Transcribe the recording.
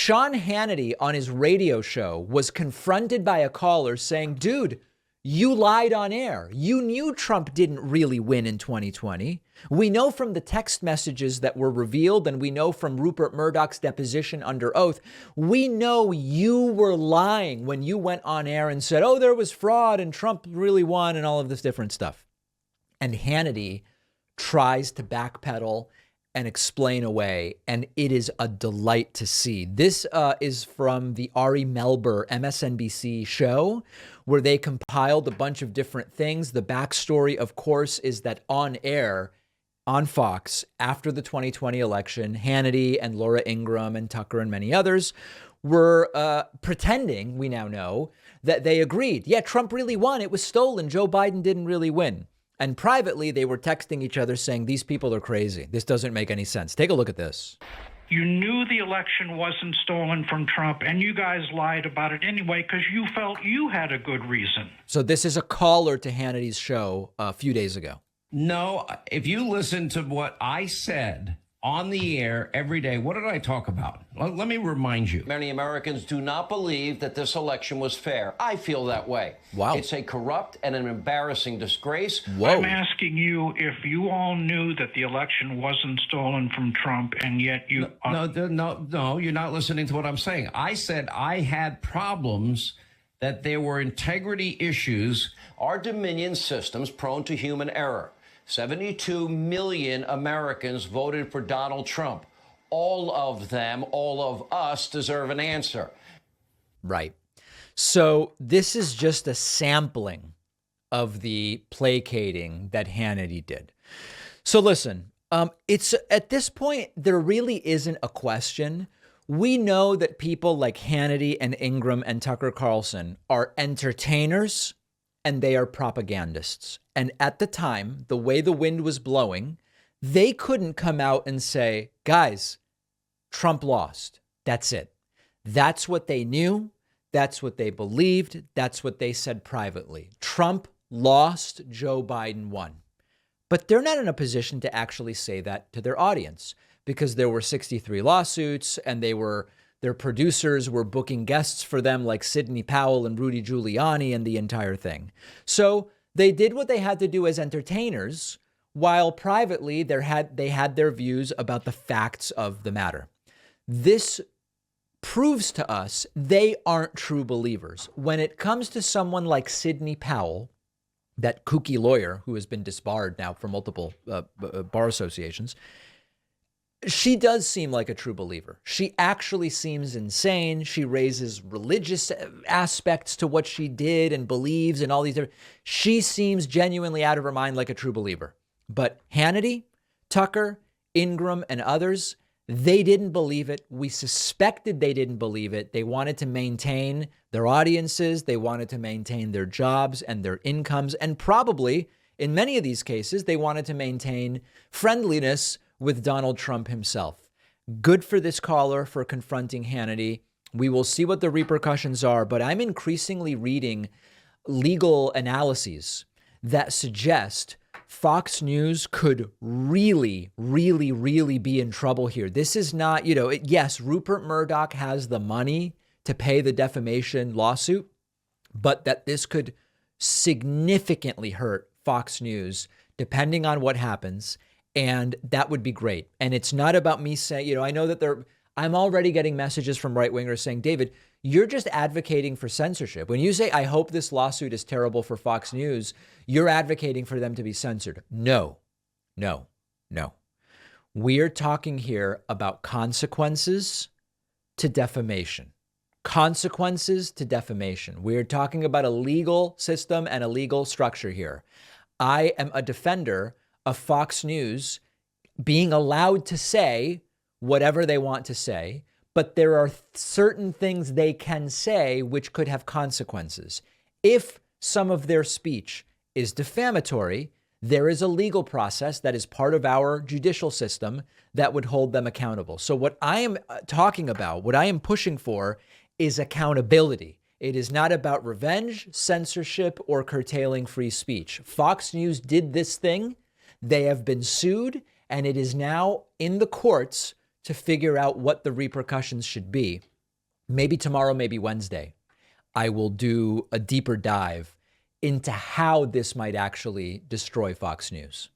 Sean Hannity on his radio show was confronted by a caller saying, dude, you lied on air. You knew Trump didn't really win in 2020. We know from the text messages that were revealed, and we know from Rupert Murdoch's deposition under oath, we know you were lying when you went on air and said, oh, there was fraud and Trump really won and all of this different stuff. And Hannity tries to backpedal and explain away, and it is a delight to see. This is from the Ari Melber MSNBC show, where they compiled a bunch of different things. The backstory, of course, is that on air, on Fox, after the 2020 election, Hannity and Laura Ingraham and Tucker and many others were pretending, we now know, that they agreed. Yeah, Trump really won. It was stolen. Joe Biden didn't really win. And privately, they were texting each other saying, these people are crazy. This doesn't make any sense. Take a look at this. You knew the election wasn't stolen from Trump, and you guys lied about it anyway because you felt you had a good reason. So this is a caller to Hannity's show a few days ago. No, if you listen to what I said on the air every day, what did I talk about? Let me remind you. Many Americans do not believe that this election was fair. I feel that way. Wow. It's a corrupt and an embarrassing disgrace. Whoa. I'm asking you if you all knew that the election wasn't stolen from Trump, and yet you... No, you're not listening to what I'm saying. I said I had problems, that there were integrity issues. Our Dominion system's prone to human error. 72 million Americans voted for Donald Trump. All of them, all of us, deserve an answer. Right. So this is just a sampling of the placating that Hannity did. So listen, it's at this point, there really isn't a question. We know that people like Hannity and Ingram and Tucker Carlson are entertainers and they are propagandists. And at the time, the way the wind was blowing, they couldn't come out and say, guys, Trump lost. That's it. That's what they knew. That's what they believed. That's what they said privately. Trump lost. Joe Biden won. But they're not in a position to actually say that to their audience because there were 63 lawsuits and their producers were booking guests for them like Sidney Powell and Rudy Giuliani and the entire thing. So they did what they had to do as entertainers, while privately they had their views about the facts of the matter. This proves to us they aren't true believers. When it comes to someone like Sidney Powell, that kooky lawyer who has been disbarred now for multiple bar associations, she does seem like a true believer. She actually seems insane. She raises religious aspects to what she did and believes and all these different. She seems genuinely out of her mind like a true believer. But Hannity, Tucker, Ingram, and others, they didn't believe it. We suspected they didn't believe it. They wanted to maintain their audiences. They wanted to maintain their jobs and their incomes. And probably, in many of these cases, they wanted to maintain friendliness with Donald Trump himself. Good for this caller for confronting Hannity. We will see what the repercussions are, but I'm increasingly reading legal analyses that suggest Fox News could really, really, really be in trouble here. This is not, yes, Rupert Murdoch has the money to pay the defamation lawsuit, but that this could significantly hurt Fox News depending on what happens. And that would be great. And it's not about me saying, I know that I'm already getting messages from right wingers saying, David, you're just advocating for censorship. When you say, I hope this lawsuit is terrible for Fox News, you're advocating for them to be censored. No. We're talking here about consequences to defamation. Consequences to defamation. We're talking about a legal system and a legal structure here. I am a defender of Fox News being allowed to say whatever they want to say, but there are certain things they can say which could have consequences. If some of their speech is defamatory, there is a legal process that is part of our judicial system that would hold them accountable. So what I am talking about, what I am pushing for is accountability. It is not about revenge, censorship, or curtailing free speech. Fox News did this thing. They have been sued, and it is now in the courts to figure out what the repercussions should be. maybe tomorrow, maybe Wednesday, I will do a deeper dive into how this might actually destroy Fox News.